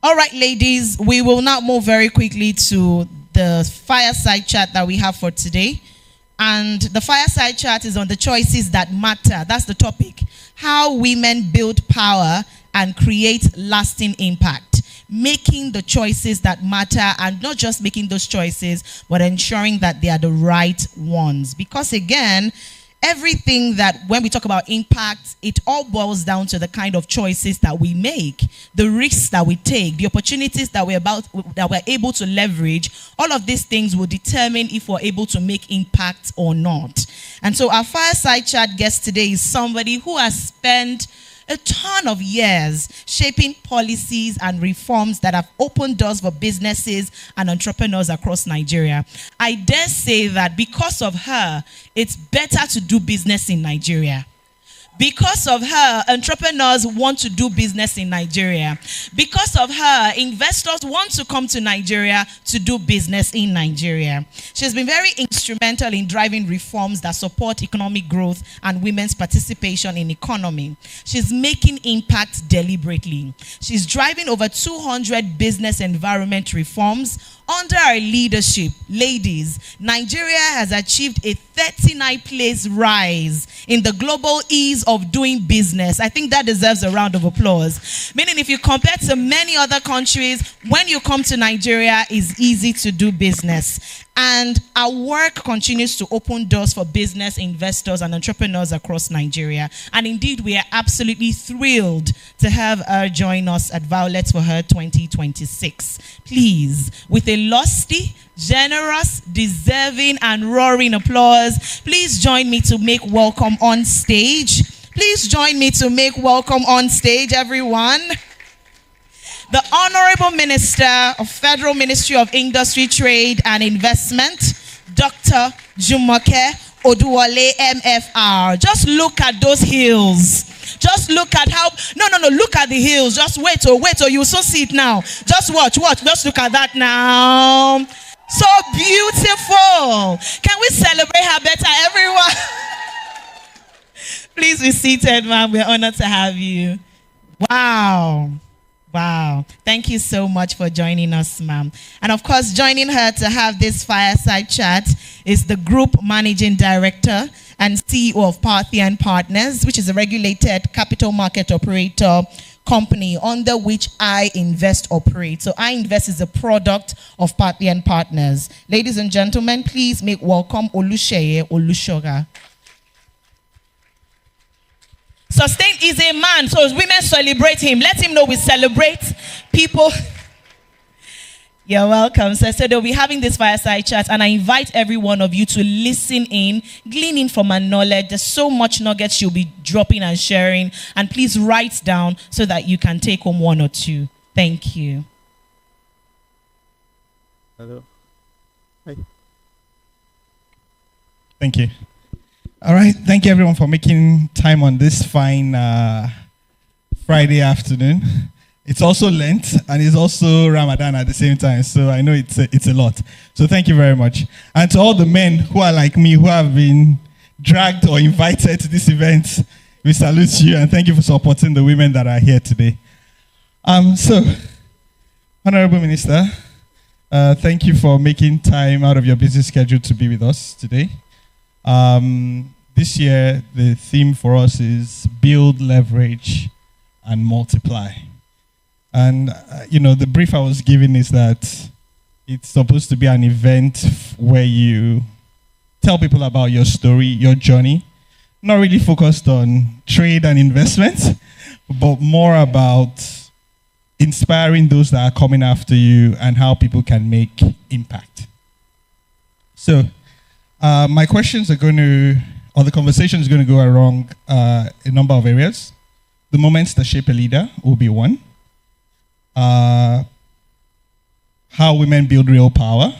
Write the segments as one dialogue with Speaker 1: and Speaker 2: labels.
Speaker 1: All right, ladies, we will now move very quickly to the fireside chat that we have for today. And the fireside chat is on the choices that matter. That's the topic. How women build power and create lasting impact. Making the choices that matter, and not just making those choices, but ensuring that they are the right ones. Because again, everything that when we talk about impact, it all boils down to the kind of choices that we make, the risks that we take, the opportunities that we're able to leverage. All of these things will determine if we're able to make impact or not. And so our fireside chat guest today is somebody who has spent a ton of years shaping policies and reforms that have opened doors for businesses and entrepreneurs across Nigeria. I dare say that because of her, it's better to do business in Nigeria. Because of her, entrepreneurs want to do business in Nigeria. Because of her, investors want to come to Nigeria to do business in Nigeria. She's been very instrumental in driving reforms that support economic growth and women's participation in economy. She's making impact deliberately. She's driving over 200 business environment reforms. Under her leadership, ladies, Nigeria has achieved a 39th place rise in the global ease of doing business. I think that deserves a round of applause. Meaning, if you compare to many other countries, when you come to Nigeria, it's easy to do business. And our work continues to open doors for business investors and entrepreneurs across Nigeria. And indeed, we are absolutely thrilled to have her join us at Violet for Her 2026. Please, with a lusty, generous, deserving, and roaring applause, please join me to make welcome on stage. Please join me to make welcome on stage, everyone. The Honourable Minister of Federal Ministry of Industry, Trade and Investment, Dr. Jumoke Oduwole, MFR. Just look at those heels. Just look at how, no, look at the heels. Just wait, you'll soon see it now. Just watch, just look at that now. So beautiful. Can we celebrate her better, everyone? Please be seated, ma'am. We're honored to have you. Wow. Thank you so much for joining us, ma'am. And of course, joining her to have this fireside chat is the Group Managing Director and CEO of Parthian Partners, which is a regulated capital market operator company under which I Invest operates. So I Invest is a product of Parthian Partners. Ladies and gentlemen, please make welcome Oluseye Olushoga. Sustain is a man, so women celebrate him. Let him know we celebrate people. You're welcome, sir. So they'll be having this fireside chat, and I invite every one of you to listen in, glean in from her knowledge. There's so much nuggets she'll be dropping and sharing, and please write down so that you can take home one or two. Thank you.
Speaker 2: Hello. Hi.
Speaker 3: Thank you. All right, thank you everyone for making time on this fine Friday afternoon. It's also Lent and it's also Ramadan at the same time, so I know it's a lot. So thank you very much. And to all the men who are like me, who have been dragged or invited to this event, we salute you and thank you for supporting the women that are here today. So, Honourable Minister, thank you for making time out of your busy schedule to be with us today. This year, the theme for us is build, leverage, and multiply. And, the brief I was given is that it's supposed to be an event where you tell people about your story, your journey, not really focused on trade and investment, but more about inspiring those that are coming after you and how people can make impact. So, my questions are the conversation is going to go along a number of areas. The moments that shape a leader will be one. How women build real power.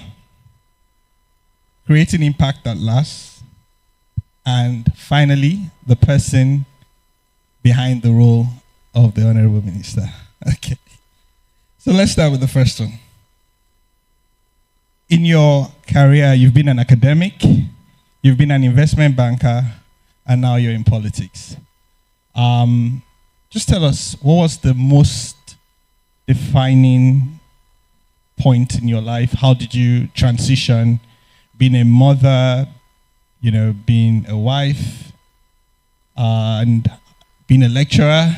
Speaker 3: Creating impact that lasts. And finally, the person behind the role of the Honourable Minister. Okay. So let's start with the first one. In your career, you've been an academic, you've been an investment banker, and now you're in politics. Just tell us, what was the most defining point in your life? How did you transition being a mother, being a wife, and being a lecturer,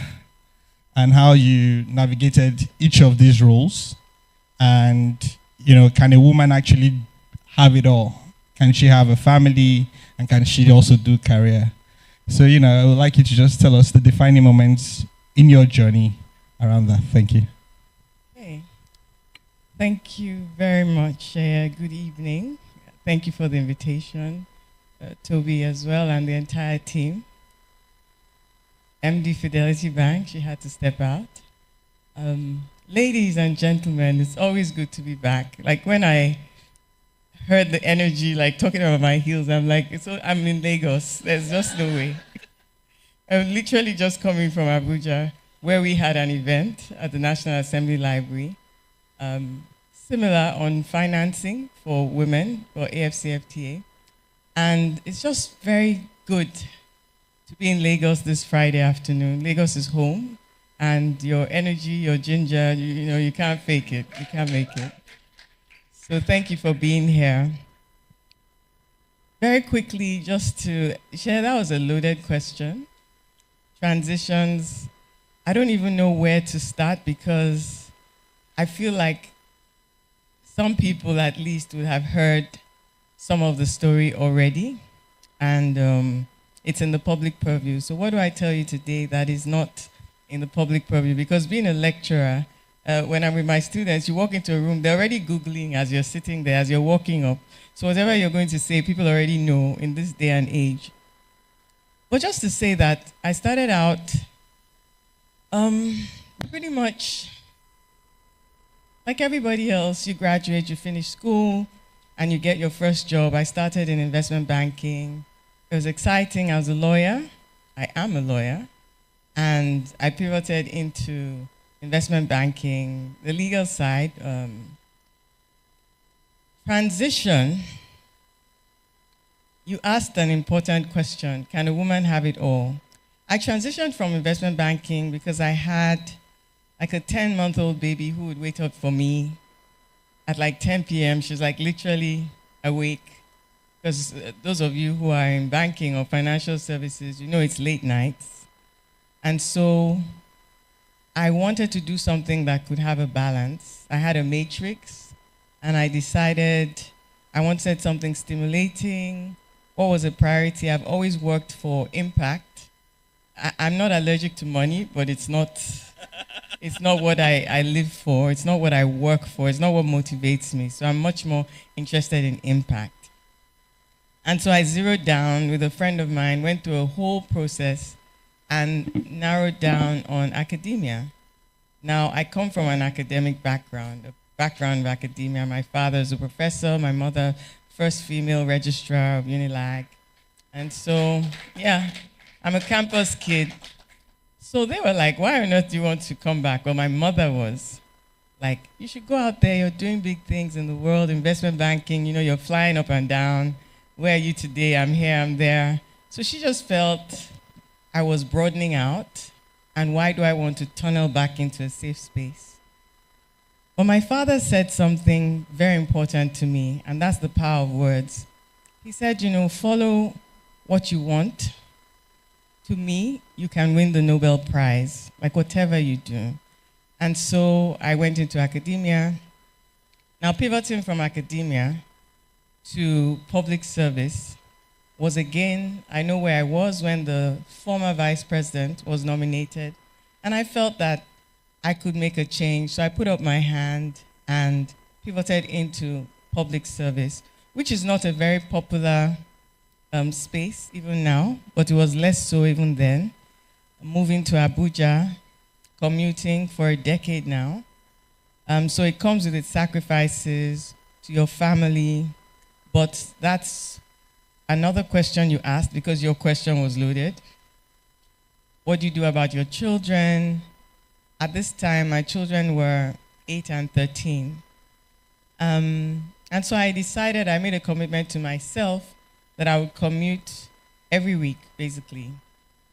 Speaker 3: and how you navigated each of these roles? And, can a woman actually have it all? Can she have a family, and can she also do career? So, I would like you to just tell us the defining moments in your journey around that. Thank you.
Speaker 4: Hey, thank you very much. Good evening. Thank you for the invitation, Toby as well, and the entire team. MD Fidelity Bank, she had to step out. Ladies and gentlemen, it's always good to be back. Like when I heard the energy, like talking about my heels, I'm like, I'm in Lagos. There's just no way. I'm literally just coming from Abuja, where we had an event at the National Assembly Library, similar on financing for women, for AFCFTA. And it's just very good to be in Lagos this Friday afternoon. Lagos is home, and your energy, your ginger, you can't fake it. You can't make it. So thank you for being here. Very quickly, just to share, that was a loaded question. Transitions, I don't even know where to start because I feel like some people at least would have heard some of the story already, and it's in the public purview. So what do I tell you today that is not in the public purview? Because being a lecturer, when I'm with my students, you walk into a room, they're already Googling as you're sitting there, as you're walking up. So whatever you're going to say, people already know in this day and age. But just to say that I started out pretty much like everybody else. You graduate, you finish school, and you get your first job. I started in investment banking. It was exciting. I was a lawyer. I am a lawyer. And I pivoted into investment banking, the legal side. Transition, you asked an important question. Can a woman have it all? I transitioned from investment banking because I had like a 10-month-old baby who would wait up for me at like 10 p.m. She's like literally awake. Because those of you who are in banking or financial services, it's late nights. And so I wanted to do something that could have a balance. I had a matrix, and I decided I wanted something stimulating. What was a priority? I've always worked for impact. I'm not allergic to money, but it's not what I live for. It's not what I work for. It's not what motivates me. So I'm much more interested in impact. And so I zeroed down with a friend of mine, went through a whole process, and narrowed down on academia. Now, I come from an academic background, a background of academia. My father is a professor, my mother, first female registrar of Unilag. And so, yeah, I'm a campus kid. So they were like, why on earth do you want to come back? Well, my mother was like, you should go out there, you're doing big things in the world, investment banking, you're flying up and down. Where are you today? I'm here, I'm there. So she just felt I was broadening out, and why do I want to tunnel back into a safe space? But my father said something very important to me, and that's the power of words. He said, follow what you want. To me, you can win the Nobel Prize, like whatever you do. And so I went into academia. Now, pivoting from academia to public service was again, I know where I was when the former vice president was nominated, and I felt that I could make a change. So I put up my hand and pivoted into public service, which is not a very popular space even now, but it was less so even then. Moving to Abuja, commuting for a decade now. So it comes with its sacrifices to your family, but that's another question you asked because your question was loaded. What do you do about your children? At this time, my children were 8 and 13. And so I decided, I made a commitment to myself that I would commute every week, basically.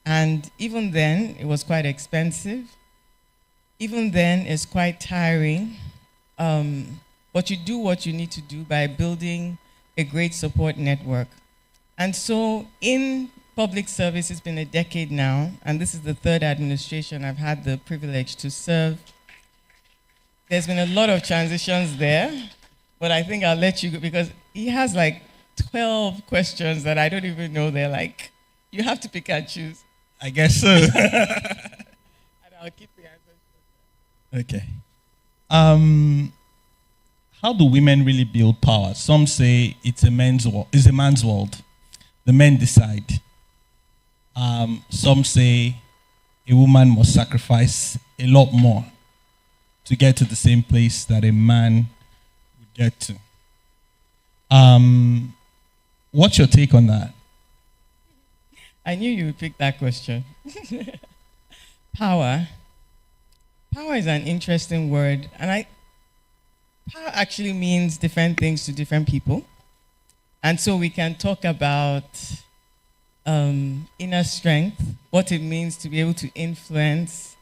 Speaker 4: And even then, it was quite expensive. even then, it's quite tiring. But you do what you need to do by building a great support network. And so in public service, it's been a decade now, and this is the third administration I've had the privilege to serve. There's been a lot of transitions there, but I think I'll let you go because he has like 12 questions that I don't even know. They're like, you have to pick and choose.
Speaker 3: I guess so.
Speaker 4: And I'll keep the answers.
Speaker 3: Okay. How do women really build power? Some say it's a man's world. The men decide. Some say a woman must sacrifice a lot more to get to the same place that a man would get to. What's your take on that?
Speaker 4: I knew you would pick that question. Power. Power is an interesting word, and power actually means different things to different people. And so we can talk about inner strength, what it means to be able to influence,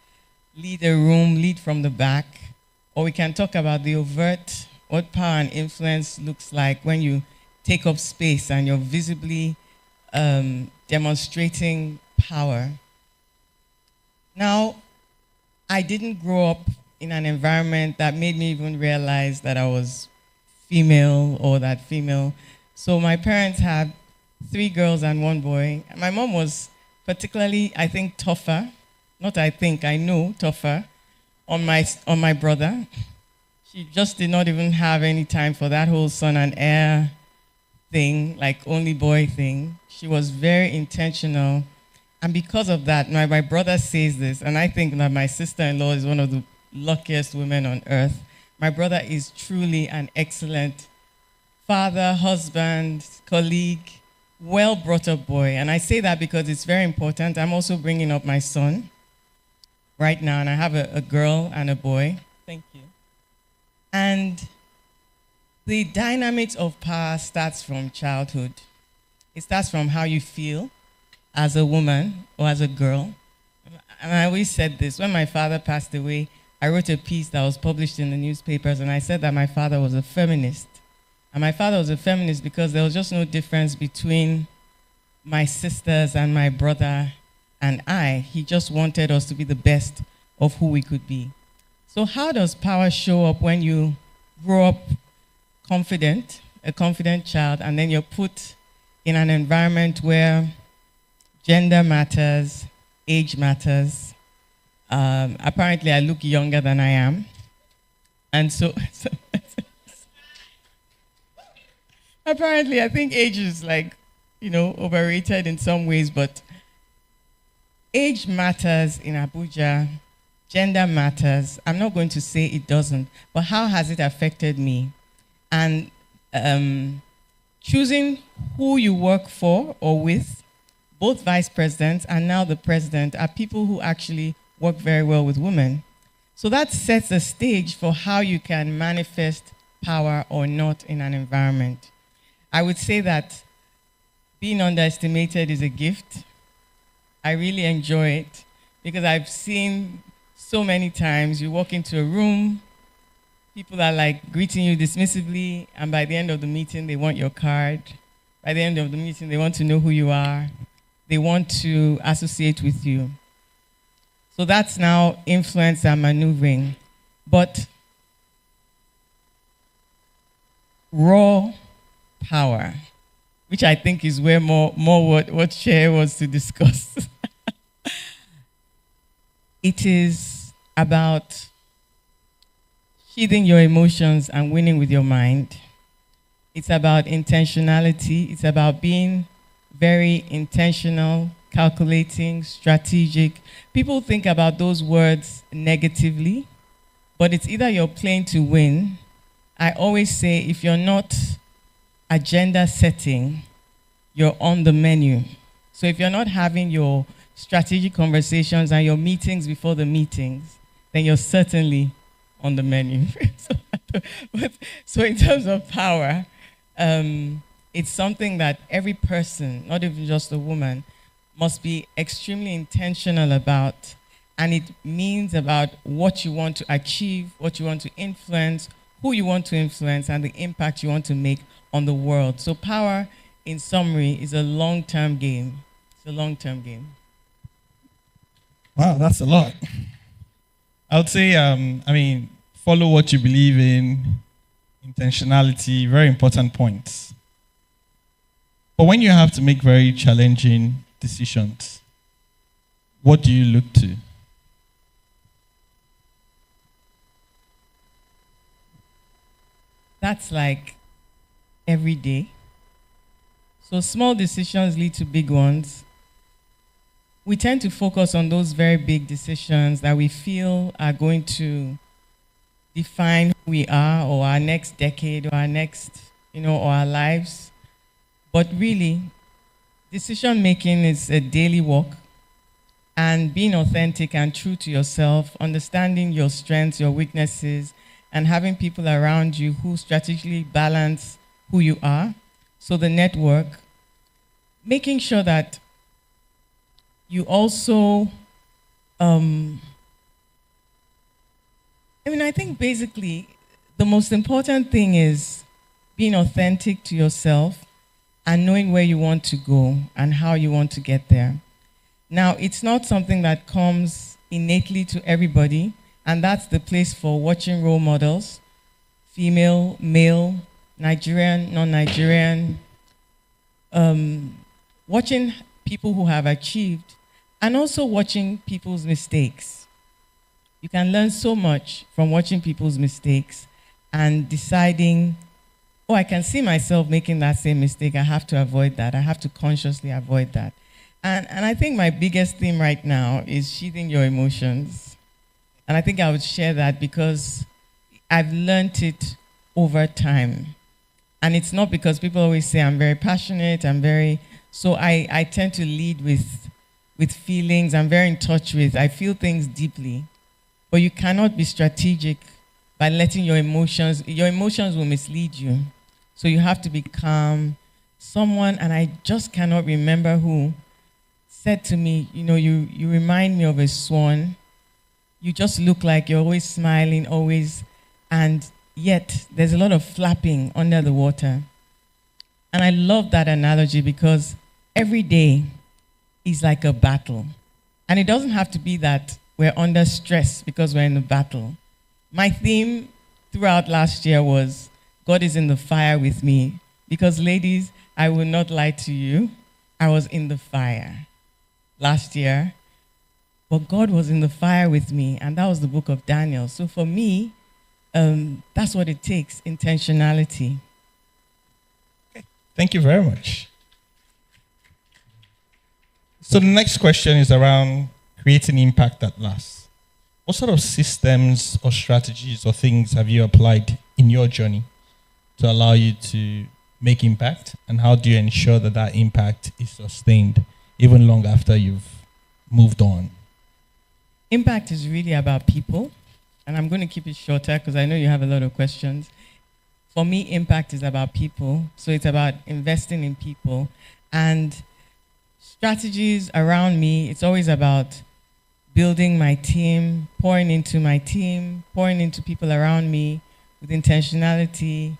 Speaker 4: lead a room, lead from the back. Or we can talk about the overt, what power and influence looks like when you take up space and you're visibly demonstrating power. Now, I didn't grow up in an environment that made me even realize that I was female or that female. So my parents had 3 girls and 1 boy. My mom was particularly, I think, tougher. Not I think, I know, tougher on my brother. She just did not even have any time for that whole son and heir thing, like only boy thing. She was very intentional. And because of that, my brother says this, and I think that my sister-in-law is one of the luckiest women on earth. My brother is truly an excellent father, husband, colleague, well-brought-up boy. And I say that because it's very important. I'm also bringing up my son right now, and I have a girl and a boy. Thank you. And the dynamics of power starts from childhood. It starts from how you feel as a woman or as a girl. And I always said this. When my father passed away, I wrote a piece that was published in the newspapers, and I said that my father was a feminist. And my father was a feminist because there was just no difference between my sisters and my brother and I. He just wanted us to be the best of who we could be. So how does power show up when you grow up confident, a confident child, and then you're put in an environment where gender matters, age matters? Apparently, I look younger than I am. And so apparently, I think age is overrated in some ways, but age matters in Abuja. Gender matters. I'm not going to say it doesn't, but how has it affected me? And choosing who you work for or with, both vice presidents and now the president, are people who actually work very well with women. So that sets a stage for how you can manifest power or not in an environment. I would say that being underestimated is a gift. I really enjoy it because I've seen so many times you walk into a room, people are like greeting you dismissively, and by the end of the meeting, they want your card. By the end of the meeting, they want to know who you are. They want to associate with you. So that's now influence and maneuvering. But raw power, which I think is where more what Chair wants to discuss. It is about sheathing your emotions and winning with your mind. It's about intentionality. It's about being very intentional, calculating, strategic. People think about those words negatively, but it's either you're playing to win. I always say if you're not agenda setting, you're on the menu. So if you're not having your strategic conversations and your meetings before the meetings, then you're certainly on the menu. So in terms of power, it's something that every person, not even just a woman, must be extremely intentional about. And it means about what you want to achieve, what you want to influence, who you want to influence, and the impact you want to make on the world. So power, in summary, is a long-term game. It's a long-term game.
Speaker 3: Wow, that's a lot. I would say, follow what you believe in, intentionality, very important points. But when you have to make very challenging decisions, what do you look to?
Speaker 4: That's like every day. So small decisions lead to big ones. We tend to focus on those very big decisions that we feel are going to define who we are, or our next decade, or our next, or our lives. But really, decision making is a daily walk, and being authentic and true to yourself, understanding your strengths, your weaknesses, and having people around you who strategically balance who you are. So the network, making sure that you also, I think basically the most important thing is being authentic to yourself and knowing where you want to go and how you want to get there. Now, it's not something that comes innately to everybody, and that's the place for watching role models, female, male, Nigerian, non-Nigerian, watching people who have achieved, and also watching people's mistakes. You can learn so much from watching people's mistakes and deciding, oh, I can see myself making that same mistake. I have to avoid that. I have to consciously avoid that. And I think my biggest theme right now is sheathing your emotions. And I think I would share that because I've learned it over time. And it's not because people always say I'm very passionate, so I tend to lead with feelings. I'm very in touch with, I feel things deeply. But you cannot be strategic by letting your emotions will mislead you. So you have to be calm. Someone, and I just cannot remember who, said to me, you remind me of a swan. You just look like you're always smiling, always, and yet there's a lot of flapping under the water. And I love that analogy because every day is like a battle. And it doesn't have to be that we're under stress because we're in a battle. My theme throughout last year was, God is in the fire with me. Because ladies, I will not lie to you, I was in the fire last year. But God was in the fire with me, and that was the book of Daniel. So for me, that's what it takes, intentionality.
Speaker 3: Okay. Thank you very much. So the next question is around creating impact that lasts. What sort of systems or strategies or things have you applied in your journey to allow you to make impact? And how do you ensure that that impact is sustained even long after you've moved on?
Speaker 4: Impact is really about people. And I'm going to keep it shorter because I know you have a lot of questions. For me, impact is about people. So it's about investing in people. And strategies around me, it's always about building my team, pouring into my team, pouring into people around me with intentionality,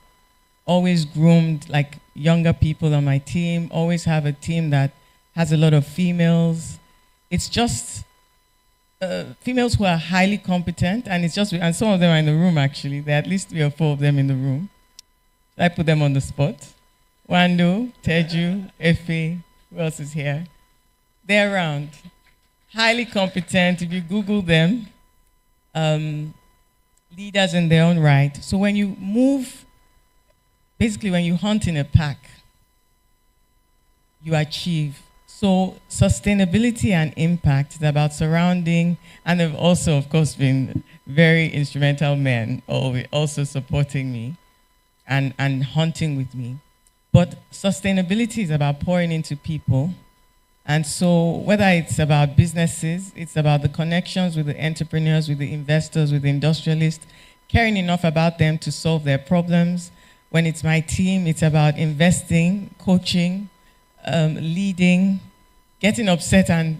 Speaker 4: always groomed like younger people on my team, always have a team that has a lot of females. It's just females who are highly competent, and and some of them are in the room actually. There are at least 3 or 4 of them in the room. I put them on the spot. Wando, Teju, Efe, who else is here? They're around. Highly competent. If you Google them, leaders in their own right. So when you move, basically when you hunt in a pack, you achieve. So sustainability and impact is about surrounding, and they've also, of course, been very instrumental men, also supporting me and hunting with me. But sustainability is about pouring into people. And so whether it's about businesses, it's about the connections with the entrepreneurs, with the investors, with the industrialists, caring enough about them to solve their problems. When it's my team, it's about investing, coaching, leading, getting upset and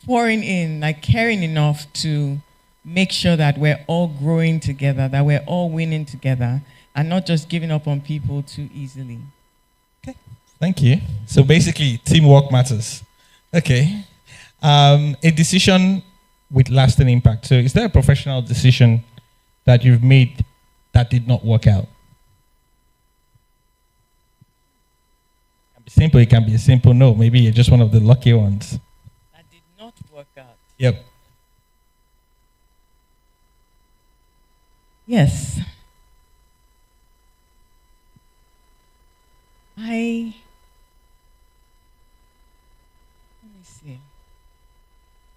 Speaker 4: pouring in, like caring enough to make sure that we're all growing together, that we're all winning together, and not just giving up on people too easily.
Speaker 3: Okay, thank you. So basically, teamwork matters. Okay. A decision with lasting impact. So is there a professional decision that you've made that did not work out? It can be simple, it can be a simple no. Maybe you're just one of the lucky ones.
Speaker 4: That did not work out.
Speaker 3: Yep.
Speaker 4: Yes. Let me see.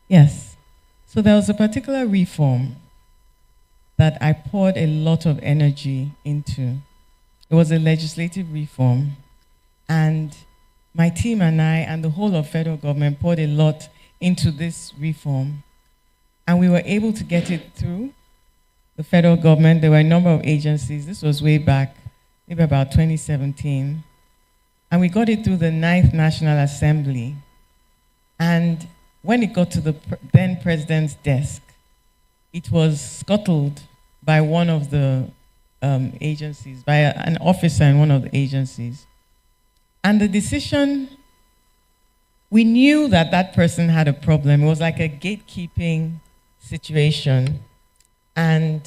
Speaker 4: Yes. So there was a particular reform that I poured a lot of energy into. It was a legislative reform, and my team and I and the whole of federal government poured a lot into this reform, and we were able to get it through the federal government. There were a number of agencies. This was way back, maybe about 2017. And we got it through the 9th National Assembly. And when it got to the then president's desk, it was scuttled by one of the agencies, by an officer in one of the agencies. And the decision, we knew that that person had a problem. It was like a gatekeeping situation. And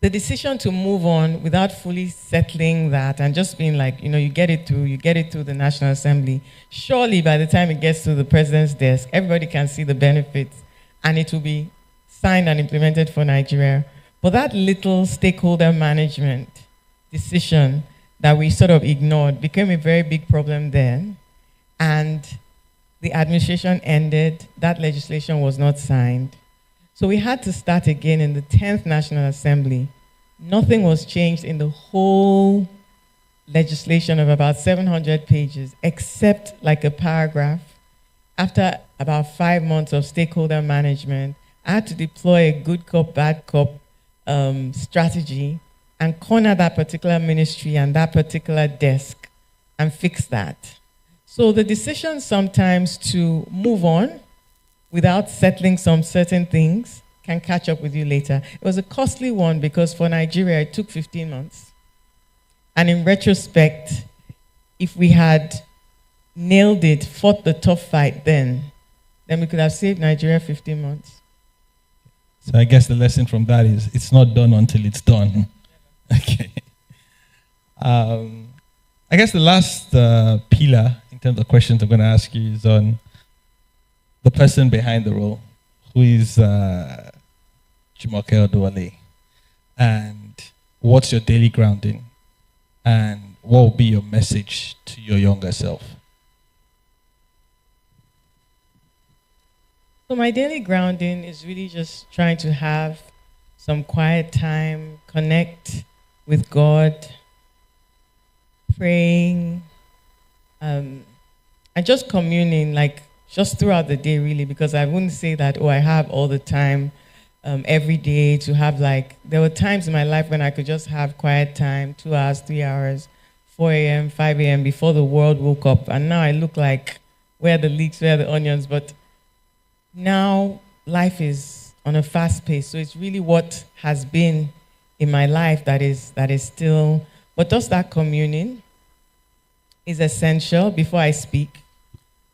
Speaker 4: the decision to move on without fully settling that and just being like, you get it through the National Assembly. Surely by the time it gets to the president's desk, everybody can see the benefits and it will be signed and implemented for Nigeria. But that little stakeholder management decision that we sort of ignored became a very big problem then. And the administration ended, that legislation was not signed. So we had to start again in the 10th National Assembly. Nothing was changed in the whole legislation of about 700 pages, except like a paragraph. After about 5 months of stakeholder management, I had to deploy a good cop, bad cop strategy and corner that particular ministry and that particular desk and fix that. So the decision sometimes to move on without settling some certain things can catch up with you later. It was a costly one because for Nigeria, it took 15 months. And in retrospect, if we had nailed it, fought the tough fight then we could have saved Nigeria 15 months.
Speaker 3: So I guess the lesson from that is it's not done until it's done. Okay. I guess the last pillar in terms of questions I'm going to ask you is on the person behind the role, who is Jumoke Oduwole, and what's your daily grounding, and what will be your message to your younger self?
Speaker 4: So my daily grounding is really just trying to have some quiet time, connect with God, praying, and just communing, like just throughout the day, really, because I wouldn't say that, I have all the time every day to have there were times in my life when I could just have quiet time, 2 hours, 3 hours, 4 a.m., 5 a.m. before the world woke up. And now I look like, where are the leeks, where are the onions? But now life is on a fast pace. So it's really what has been in my life that is still, but just that communing is essential before I speak.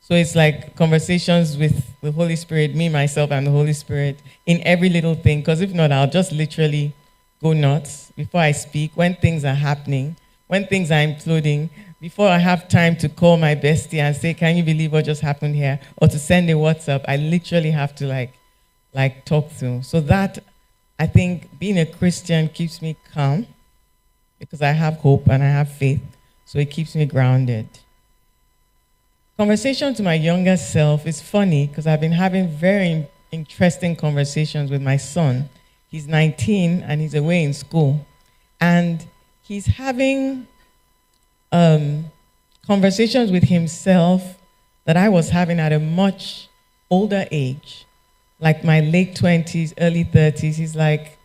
Speaker 4: So it's like conversations with the Holy Spirit, me, myself, and the Holy Spirit in every little thing. Because if not, I'll just literally go nuts before I speak, when things are happening, when things are imploding, before I have time to call my bestie and say, can you believe what just happened here? Or to send a WhatsApp, I literally have to talk through. So that, I think, being a Christian keeps me calm because I have hope and I have faith. So it keeps me grounded. Conversation to my younger self is funny because I've been having very interesting conversations with my son. He's 19 and he's away in school. And he's having conversations with himself that I was having at a much older age, like my late 20s, early 30s. He's like,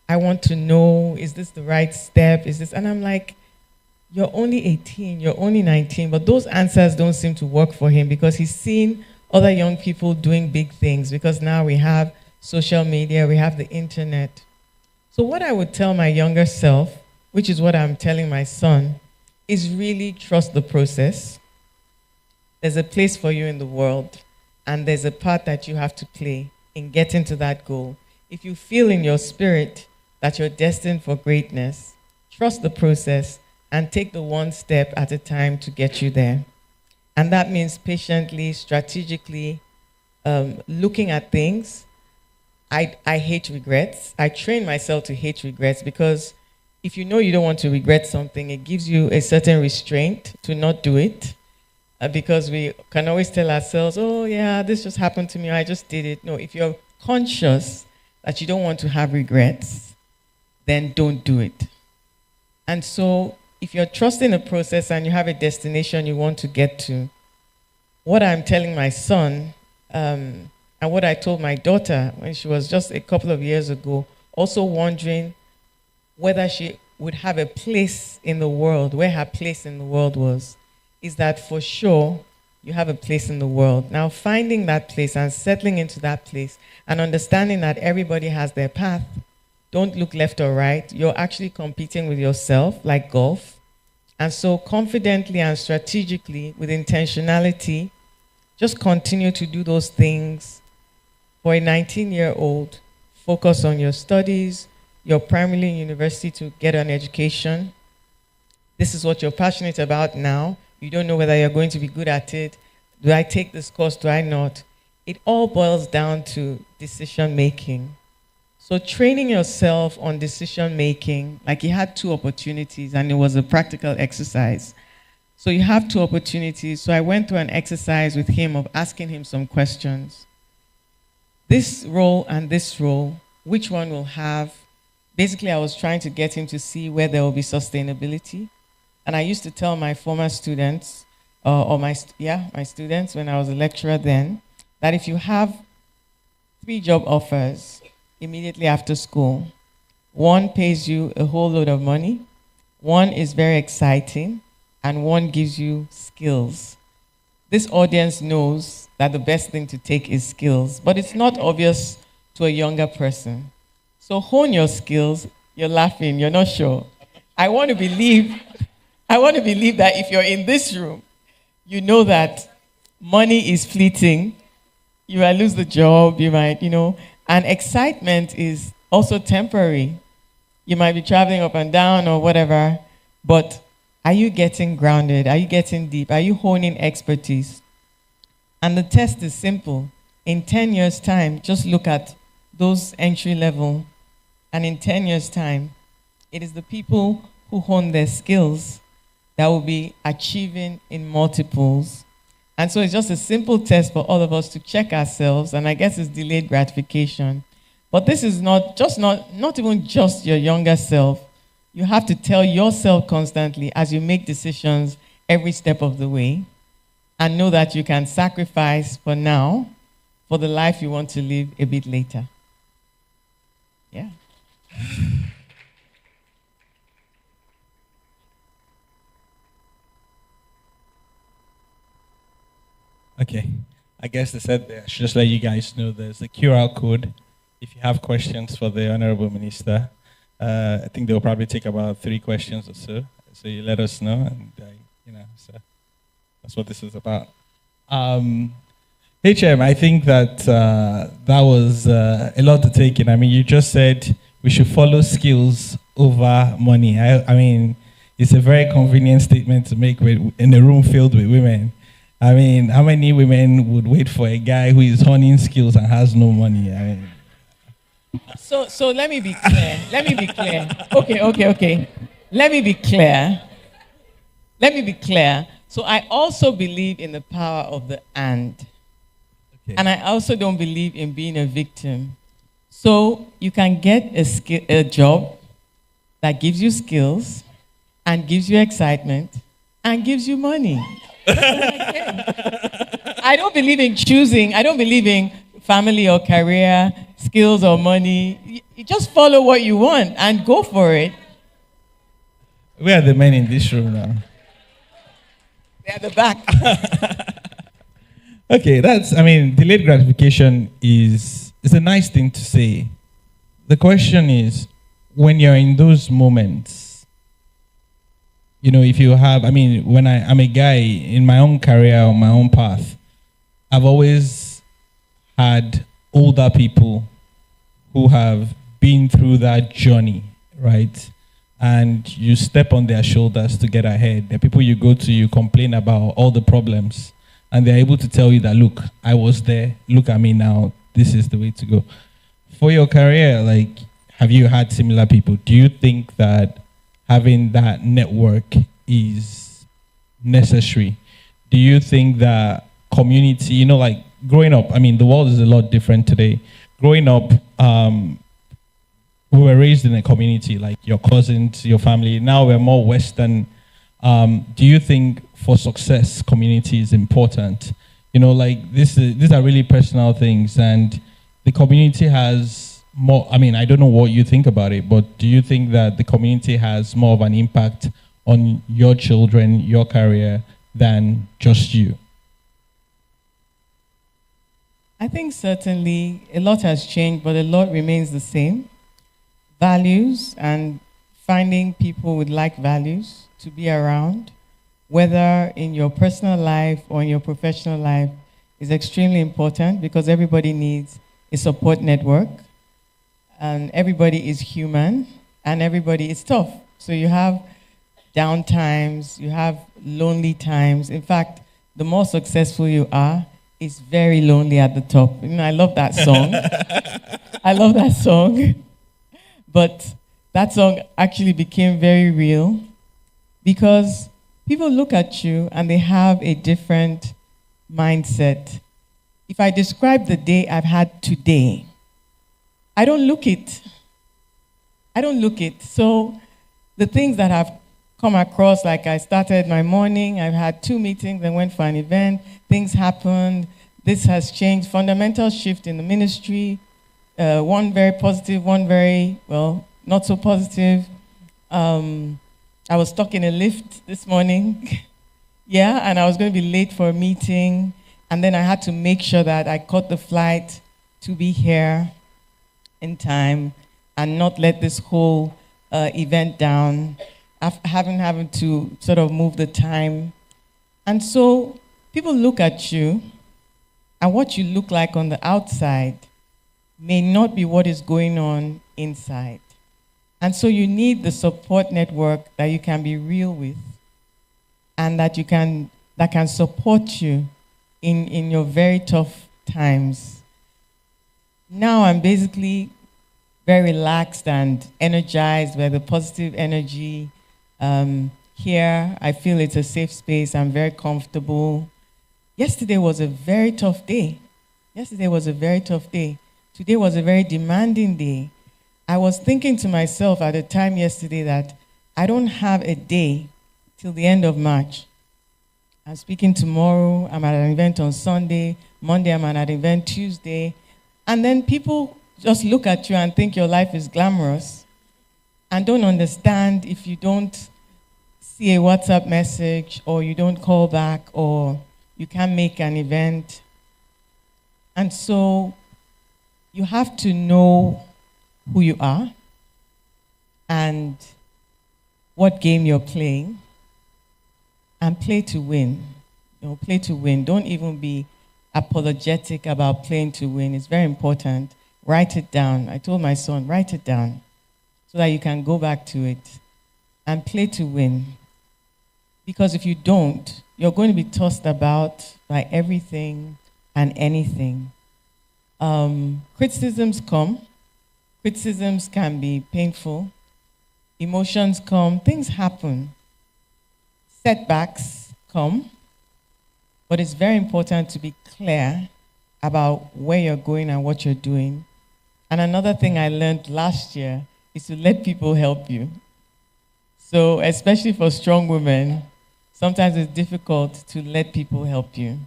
Speaker 4: I want to know, is this the right step? Is this? And I'm like, you're only 18, you're only 19, but those answers don't seem to work for him because he's seen other young people doing big things, because now we have social media, we have the internet. So what I would tell my younger self, which is what I'm telling my son, is really trust the process. There's a place for you in the world, and there's a part that you have to play in getting to that goal. If you feel in your spirit that you're destined for greatness, trust the process and take the one step at a time to get you there. And that means patiently, strategically, looking at things. I hate regrets. I train myself to hate regrets, because if you know you don't want to regret something, it gives you a certain restraint to not do it. Because we can always tell ourselves, oh yeah, this just happened to me, I just did it. No, if you're conscious that you don't want to have regrets, then don't do it. And so if you're trusting the process and you have a destination you want to get to, what I'm telling my son, and what I told my daughter when she was just a couple of years ago, also wondering whether she would have a place in the world, where her place in the world was, is that for sure you have a place in the world. Now finding that place and settling into that place and understanding that everybody has their path. Don't look left or right. You're actually competing with yourself, like golf. And so confidently and strategically, with intentionality, just continue to do those things. For a 19-year-old, focus on your studies. You're primarily in university to get an education. This is what you're passionate about now. You don't know whether you're going to be good at it. Do I take this course? Do I not? It all boils down to decision making. So training yourself on decision making, like he had 2 opportunities and it was a practical exercise. So you have 2 opportunities. So I went through an exercise with him of asking him some questions. This role and this role, which one will have? Basically, I was trying to get him to see where there will be sustainability. And I used to tell my former students, my students when I was a lecturer then, that if you have 3 job offers immediately after school, 1 pays you a whole load of money, 1 is very exciting, and 1 gives you skills. This audience knows that the best thing to take is skills, but it's not obvious to a younger person. So hone your skills. You're laughing, you're not sure. I want to believe that if you're in this room, you know that money is fleeting. You might lose the job, you might, and excitement is also temporary. You might be traveling up and down or whatever, but are you getting grounded? Are you getting deep? Are you honing expertise? And the test is simple. In 10 years' time, just look at those entry level, and in 10 years' time, it is the people who hone their skills that will be achieving in multiples. And so it's just a simple test for all of us to check ourselves, and I guess it's delayed gratification. But this is not even just your younger self. You have to tell yourself constantly as you make decisions every step of the way, and know that you can sacrifice for now for the life you want to live a bit later. Yeah.
Speaker 3: Okay. I guess they said I should just let you guys know there's a QR code if you have questions for the Honourable Minister. I think they'll probably take about 3 questions or so. So you let us know, and so that's what this is about. HM, I think that that was a lot to take in. I mean, you just said we should follow skills over money. I mean, it's a very convenient statement to make in a room filled with women. I mean, how many women would wait for a guy who is honing skills and has no money? I mean,
Speaker 4: So let me be clear. Okay. Let me be clear. So I also believe in the power of the and. Okay. And I also don't believe in being a victim. So you can get a job that gives you skills and gives you excitement and gives you money. I don't believe in choosing. I don't believe in family or career, skills or money. You just follow what you want and go for it.
Speaker 3: We are the men in this room now.
Speaker 4: They're at the back.
Speaker 3: Okay, delayed gratification is a nice thing to say. The question is, when you're in those moments, if you have, when I'm a guy in my own career, on my own path, I've always had older people who have been through that journey, right? And you step on their shoulders to get ahead. The people you go to, you complain about all the problems, and they're able to tell you that, look, I was there, look at me now, this is the way to go. For your career, have you had similar people? Do you think that having that network is necessary? Do you think that community, growing up, the world is a lot different today. Growing up, we were raised in a community, like your cousins, your family. Now we're more Western. Do you think for success, community is important? These are really personal things, and the community has more. I don't know what you think about it, but do you think that the community has more of an impact on your children, your career, than just you?
Speaker 4: I think certainly a lot has changed, but a lot remains the same. Values and finding people with like values to be around, whether in your personal life or in your professional life, is extremely important because everybody needs a support network, and everybody is human, and everybody is tough. So you have down times, you have lonely times. In fact, the more successful you are, it's very lonely at the top. I love that song. I love that song. But that song actually became very real because people look at you and they have a different mindset. If I describe the day I've had today, I don't look it. So the things that I've come across, like I started my morning, I've had 2 meetings, then went for an event, things happened, this has changed, fundamental shift in the ministry, one very positive, one very, not so positive. I was stuck in a lift this morning, and I was going to be late for a meeting, and then I had to make sure that I caught the flight to be here in time and not let this whole event down. Having to sort of move the time. And so people look at you, and what you look like on the outside may not be what is going on inside. And so you need the support network that you can be real with, and that can support you in your very tough times. Now I'm basically very relaxed and energized by the positive energy. Here, I feel it's a safe space. I'm very comfortable. Yesterday was a very tough day. Today was a very demanding day. I was thinking to myself at a time yesterday that I don't have a day till the end of March. I'm speaking tomorrow. I'm at an event on Sunday. Monday, I'm at an event Tuesday. And then people just look at you and think your life is glamorous and don't understand if you don't see a WhatsApp message or you don't call back or you can't make an event. And so you have to know who you are and what game you're playing and play to win. Play to win. Don't even be apologetic about playing to win. It's very important. Write it down. I told my son, write it down so that you can go back to it and play to win. Because if you don't, you're going to be tossed about by everything and anything. Criticisms come. Criticisms can be painful. Emotions come. Things happen. Setbacks come. But it's very important to be clear about where you're going and what you're doing. And another thing I learned last year is to let people help you. So especially for strong women, sometimes it's difficult to let people help you.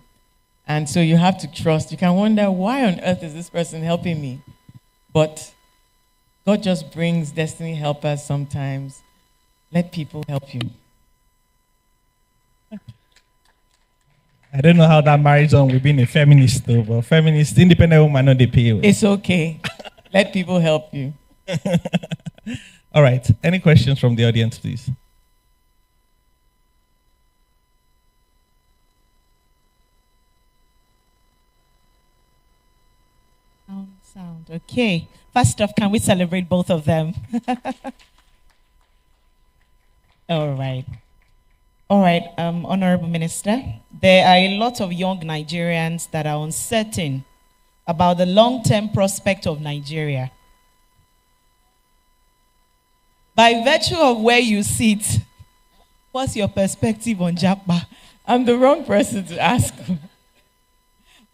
Speaker 4: And so you have to trust. You can wonder, why on earth is this person helping me? But God just brings destiny helpers sometimes. Let people help you.
Speaker 3: I don't know how that marries on with being a feminist, though, but feminist, independent woman, no, they pay.
Speaker 4: It's okay. Let people help you.
Speaker 3: All right. Any questions from the audience, please?
Speaker 1: Sound. Okay. First off, can we celebrate both of them? All right. All right, Honourable Minister, there are a lot of young Nigerians that are uncertain about the long-term prospect of Nigeria. By virtue of where you sit, what's your perspective on Japa?
Speaker 4: I'm the wrong person to ask.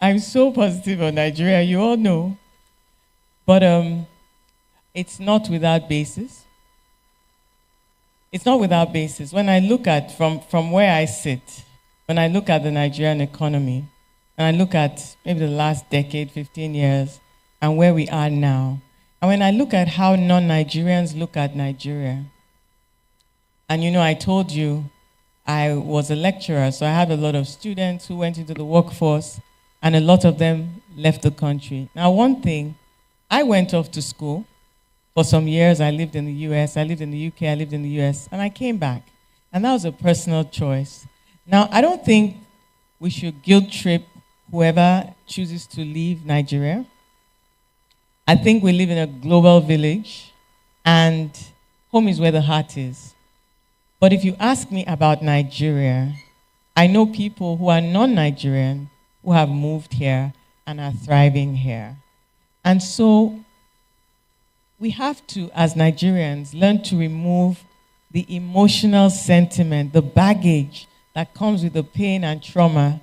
Speaker 4: I'm so positive on Nigeria, you all know. But it's not without basis. It's not without basis. When I look at, from where I sit, when I look at the Nigerian economy, and I look at maybe the last decade, 15 years, and where we are now, and when I look at how non-Nigerians look at Nigeria, and you know, I told you I was a lecturer, so I had a lot of students who went into the workforce, and a lot of them left the country. Now, one thing, I went off to school. For some years, I lived in the US, I lived in the UK, I lived in the US, and I came back. And that was a personal choice. Now, I don't think we should guilt trip whoever chooses to leave Nigeria. I think we live in a global village, and home is where the heart is. But if you ask me about Nigeria, I know people who are non-Nigerian who have moved here and are thriving here. And so we have to, as Nigerians, learn to remove the emotional sentiment, the baggage that comes with the pain and trauma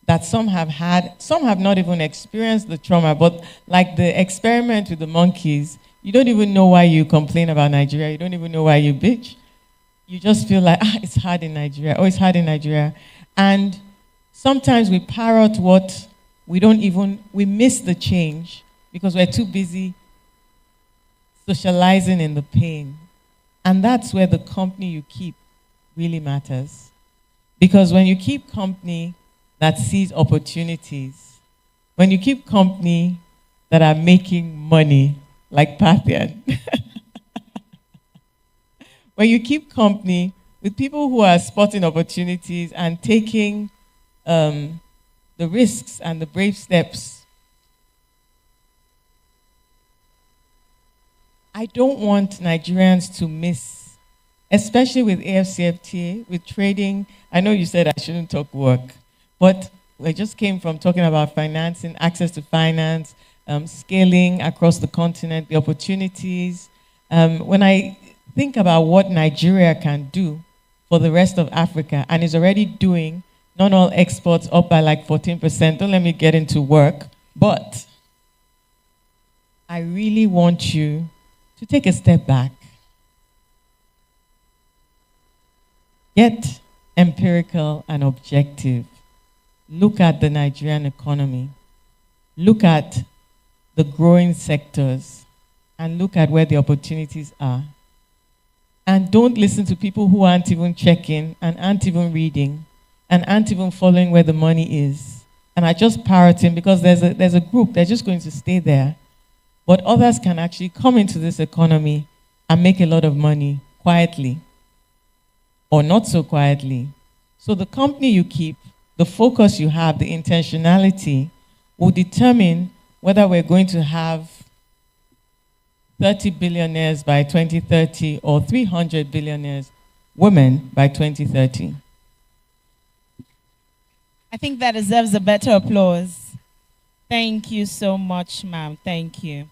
Speaker 4: that some have had. Some have not even experienced the trauma, but like the experiment with the monkeys, you don't even know why you complain about Nigeria. You don't even know why you bitch. You just feel like, it's hard in Nigeria. Oh, it's hard in Nigeria. And sometimes we parrot what we miss the change because we're too busy socializing in the pain. And that's where the company you keep really matters. Because when you keep company that sees opportunities, when you keep company that are making money, like Parthian, when you keep company with people who are spotting opportunities and taking the risks and the brave steps, I don't want Nigerians to miss, especially with AFCFTA, with trading. I know you said I shouldn't talk work, but we just came from talking about financing, access to finance, scaling across the continent, the opportunities. When I think about what Nigeria can do for the rest of Africa, and is already doing, not all exports up by like 14%, don't let me get into work, but I really want you to take a step back. Get empirical and objective. Look at the Nigerian economy. Look at the growing sectors and look at where the opportunities are. And don't listen to people who aren't even checking and aren't even reading and aren't even following where the money is. And are just parroting because there's a group, they're just going to stay there. But others can actually come into this economy and make a lot of money quietly or not so quietly. So the company you keep, the focus you have, the intentionality will determine whether we're going to have 30 billionaires by 2030 or 300 billionaires women by 2030.
Speaker 1: I think that deserves a better applause. Thank you so much, ma'am. Thank you.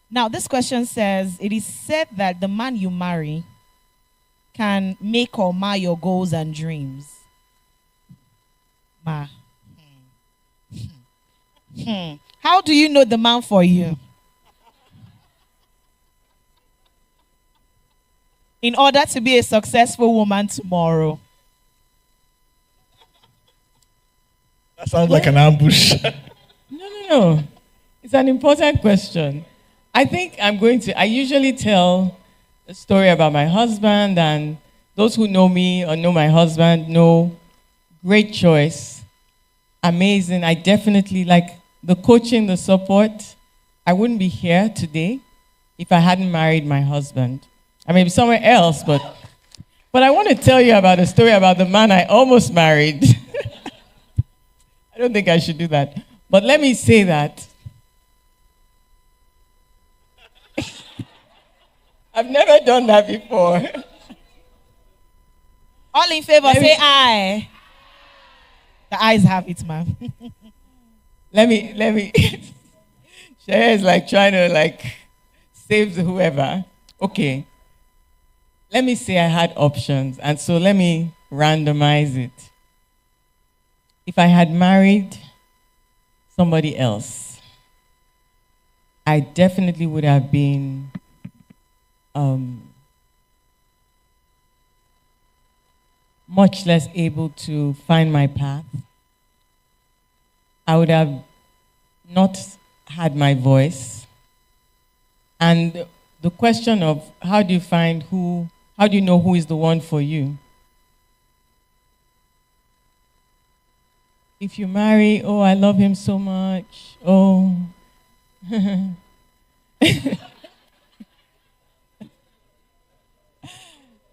Speaker 1: Now, this question says, it is said that the man you marry can make or mar your goals and dreams. Ma. How do you know the man for you? In order to be a successful woman tomorrow.
Speaker 3: That sounds like an ambush.
Speaker 4: No. It's an important question. I usually tell a story about my husband, and those who know me or know my husband know great choice. amazing. I definitely like the coaching, the support. I wouldn't be here today if I hadn't married my husband. I may be somewhere else, but I want to tell you about a story about the man I almost married. I don't think I should do that. But let me say that I've never done that before.
Speaker 1: All in favor, say aye. The eyes have it, ma'am.
Speaker 4: Let me. Shaya is like trying to like save whoever. Okay. Let me say I had options, and so let me randomize it. If I had married somebody else, I definitely would have been much less able to find my path. I would have not had my voice. And the question of how do you know who is the one for you? If you marry, oh, I love him so much, oh.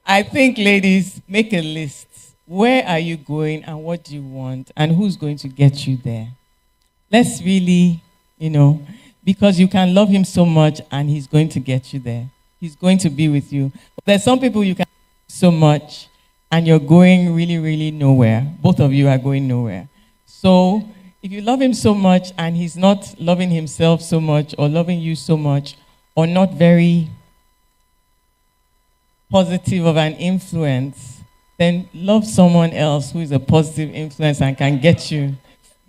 Speaker 4: I think, ladies, make a list. Where are you going and what do you want and who's going to get you there? Let's really, because you can love him so much and he's going to get you there. He's going to be with you. But there's some people you can love so much and you're going really, really nowhere. Both of you are going nowhere. So if you love him so much and he's not loving himself so much or loving you so much or not very positive of an influence, then love someone else who is a positive influence and can get you.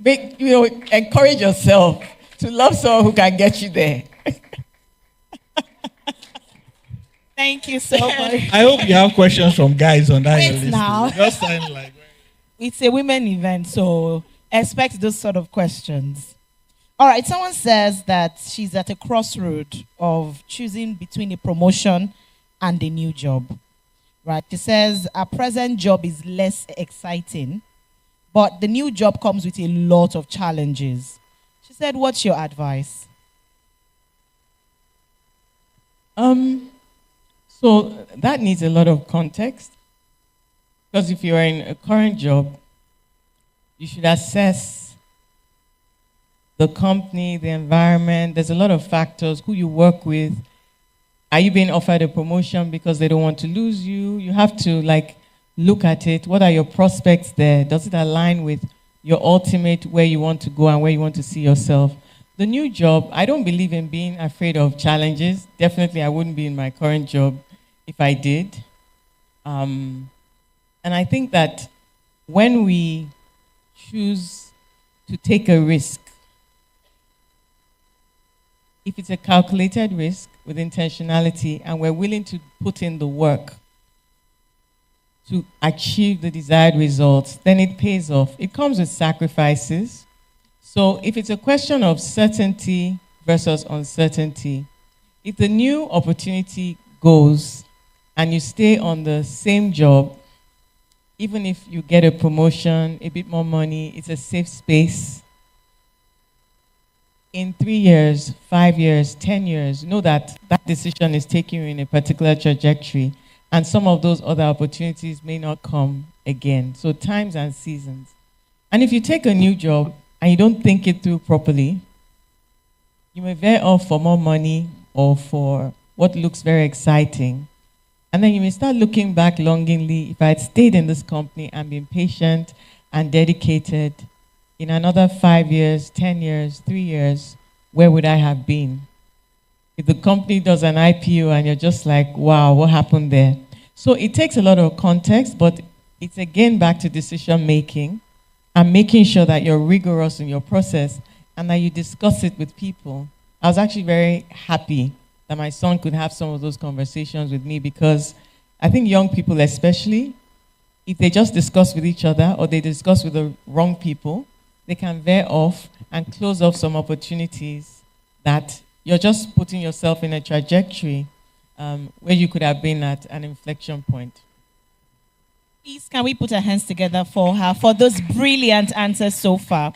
Speaker 4: Encourage yourself to love someone who can get you there.
Speaker 1: Thank you so much.
Speaker 3: I hope you have questions from guys on that.
Speaker 1: Wait now.
Speaker 3: Just sound like
Speaker 1: it's a women event, so expect those sort of questions. All right, someone says that she's at a crossroad of choosing between a promotion and a new job. Right? She says her present job is less exciting, but the new job comes with a lot of challenges. She said, what's your advice?
Speaker 4: So that needs a lot of context. Because if you're in a current job, you should assess the company, the environment. There's a lot of factors, who you work with. Are you being offered a promotion because they don't want to lose you? You have to look at it. What are your prospects there? Does it align with your ultimate where you want to go and where you want to see yourself? The new job, I don't believe in being afraid of challenges. Definitely, I wouldn't be in my current job if I did. And I think that when we choose to take a risk, if it's a calculated risk with intentionality and we're willing to put in the work to achieve the desired results, then it pays off. It comes with sacrifices. So if it's a question of certainty versus uncertainty, if the new opportunity goes and you stay on the same job, even if you get a promotion, a bit more money, it's a safe space. In 3 years, 5 years, 10 years, know that that decision is taking you in a particular trajectory, and some of those other opportunities may not come again. So times and seasons. And if you take a new job and you don't think it through properly, you may veer off for more money or for what looks very exciting. And then you may start looking back longingly, if I had stayed in this company and been patient and dedicated, in another 5 years, 10 years, 3 years, where would I have been? If the company does an IPO and you're just like, wow, what happened there? So it takes a lot of context, but it's again back to decision making and making sure that you're rigorous in your process and that you discuss it with people. I was actually very happy that my son could have some of those conversations with me, because I think young people especially, if they just discuss with each other or they discuss with the wrong people, they can veer off and close off some opportunities that you're just putting yourself in a trajectory where you could have been at an inflection point.
Speaker 1: Please, can we put our hands together for her for those brilliant answers so far?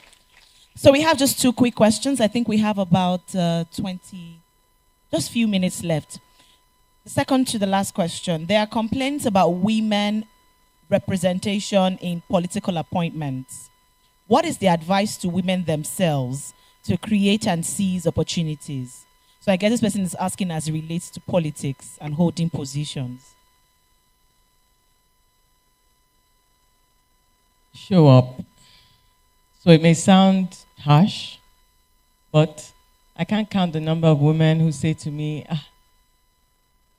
Speaker 1: So we have just 2 quick questions. I think we have about 20, just few minutes left. The second to the last question. There are complaints about women representation in political appointments. What is the advice to women themselves to create and seize opportunities? So I guess this person is asking as it relates to politics and holding positions.
Speaker 4: Show up. So it may sound harsh, but I can't count the number of women who say to me,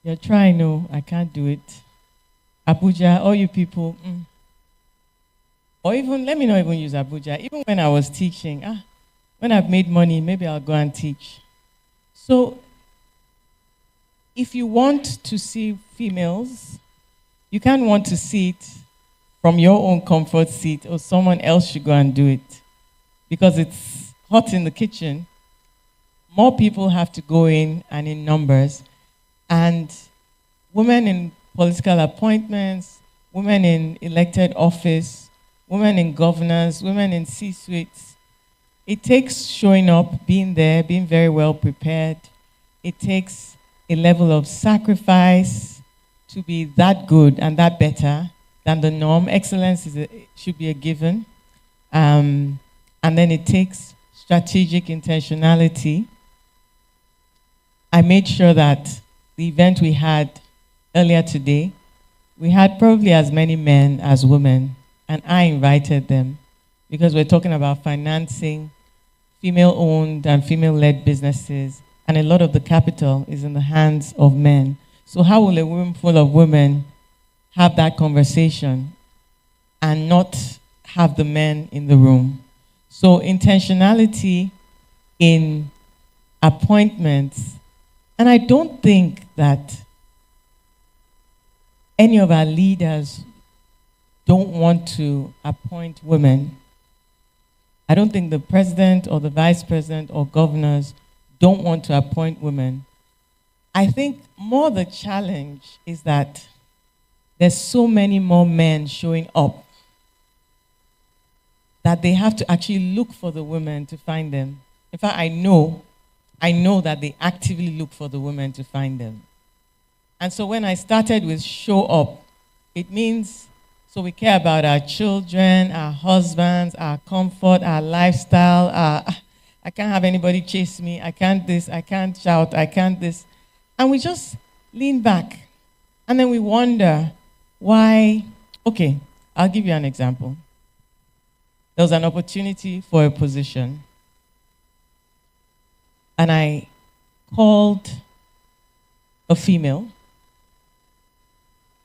Speaker 4: you're trying, no, I can't do it. Abuja, all you people. Or even, let me not even use Abuja. Even when I was teaching, when I've made money, maybe I'll go and teach. So if you want to see females, you can't want to see it from your own comfort seat, or someone else should go and do it. Because it's hot in the kitchen, more people have to go in and in numbers. And women in political appointments, women in elected office, women in governors, women in C-suites, it takes showing up, being there, being very well prepared. It takes a level of sacrifice to be that good and that better than the norm. Excellence should be a given. And then it takes strategic intentionality. I made sure that the event we had earlier today, we had probably as many men as women, and I invited them because we're talking about financing female-owned and female-led businesses, and a lot of the capital is in the hands of men. So how will a room full of women have that conversation and not have the men in the room? So intentionality in appointments, and I don't think that any of our leaders don't want to appoint women. I don't think the president or the vice president or governors don't want to appoint women. I think more the challenge is that there's so many more men showing up that they have to actually look for the women to find them. In fact, I know that they actively look for the women to find them. And so when I started with show up, it means, so we care about our children, our husbands, our comfort, our lifestyle. I can't have anybody chase me. I can't this, I can't shout, I can't this. And we just lean back. And then we wonder why. Okay, I'll give you an example. There was an opportunity for a position. And I called a female.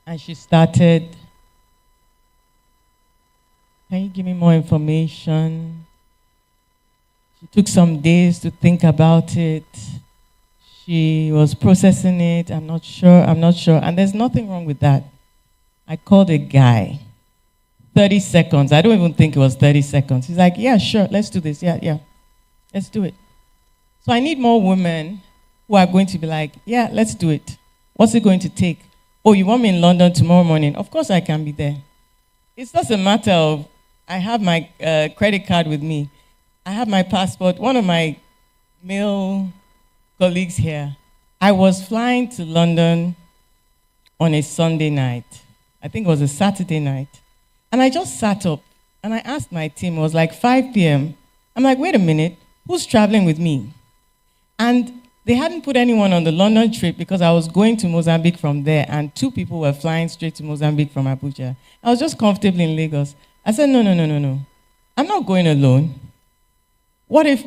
Speaker 4: And she started, can you give me more information? She took some days to think about it. She was processing it. I'm not sure. And there's nothing wrong with that. I called a guy. 30 seconds. I don't even think it was 30 seconds. He's like, yeah, sure, let's do this. Yeah, let's do it. So I need more women who are going to be like, yeah, let's do it. What's it going to take? Oh, you want me in London tomorrow morning? Of course I can be there. It's just a matter of, I have my credit card with me. I have my passport. One of my male colleagues here, I was flying to London on a Sunday night. I think it was a Saturday night. And I just sat up and I asked my team, it was like 5 p.m. I'm like, wait a minute, who's traveling with me? And they hadn't put anyone on the London trip because I was going to Mozambique from there, and 2 people were flying straight to Mozambique from Abuja. I was just comfortably in Lagos. I said, no. I'm not going alone. What if?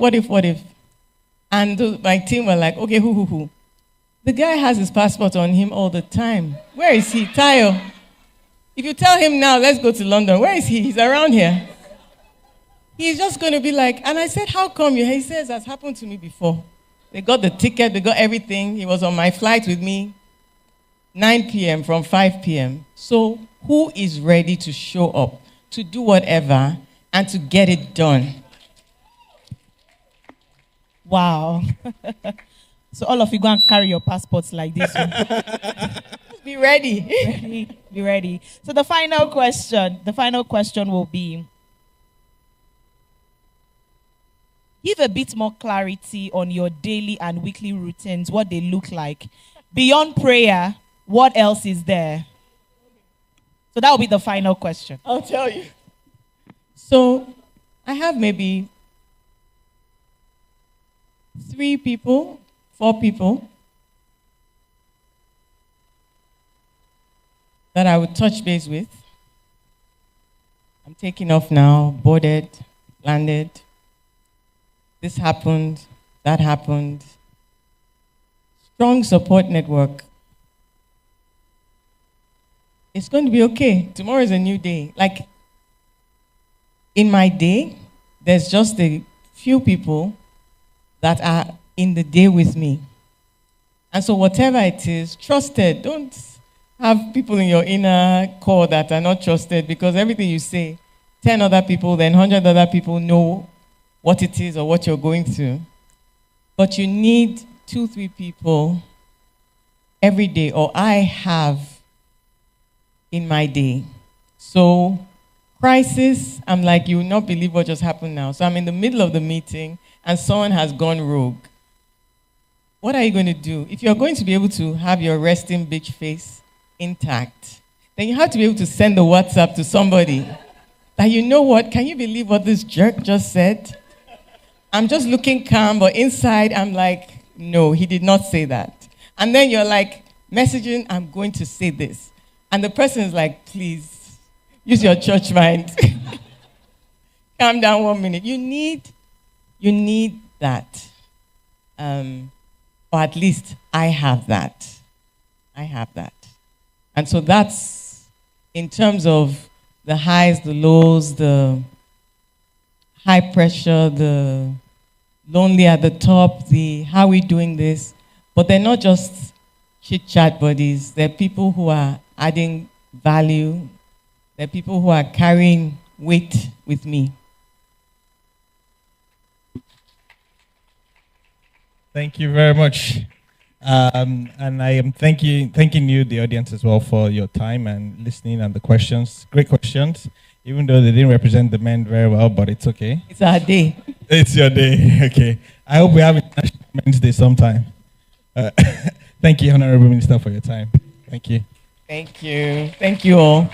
Speaker 4: And my team were like, okay, who? The guy has his passport on him all the time. Where is he? Tayo. If you tell him now, let's go to London, where is he? He's around here. He's just going to be like, and I said, how come you? He says, that's happened to me before. They got the ticket, they got everything. He was on my flight with me, 9 p.m. from 5 p.m. So who is ready to show up, to do whatever, and to get it done?
Speaker 1: Wow. So all of you go and carry your passports like this one.
Speaker 4: Just Be ready.
Speaker 1: Be ready. So the final question will be, give a bit more clarity on your daily and weekly routines, what they look like. Beyond prayer, what else is there? So that will be the final question.
Speaker 4: I'll tell you. So I have maybe 4 people that I would touch base with. I'm taking off now, boarded, landed. This happened, that happened. Strong support network. It's going to be okay. Tomorrow is a new day. Like, in my day, there's just a few people that are in the day with me. And so whatever it is, trusted. Don't have people in your inner core that are not trusted, because everything you say, 10 other people, then 100 other people know what it is or what you're going through. But you need 2-3 people every day, or I have in my day. So crisis, I'm like, you will not believe what just happened now. So I'm in the middle of the meeting and someone has gone rogue. What are you going to do? If you're going to be able to have your resting bitch face intact, then you have to be able to send a WhatsApp to somebody that, you know what, can you believe what this jerk just said? I'm just looking calm, but inside I'm like, no, he did not say that. And then you're like messaging, I'm going to say this. And the person is like, please, use your church mind. Calm down 1 minute. You need that. Or at least I have that. I have that. And so that's in terms of the highs, the lows, the high pressure, the lonely at the top, the how we doing this. But they're not just chit-chat buddies. They're people who are adding value. They're people who are carrying weight with me.
Speaker 3: Thank you very much. And I am thanking you, the audience, as well, for your time and listening and the questions. Great questions, even though they didn't represent the men very well, but it's okay.
Speaker 4: It's our day.
Speaker 3: It's your day. Okay. I hope we have International Men's Day sometime. Thank you, Honourable Minister, for your time. Thank you.
Speaker 4: Thank you. Thank you all.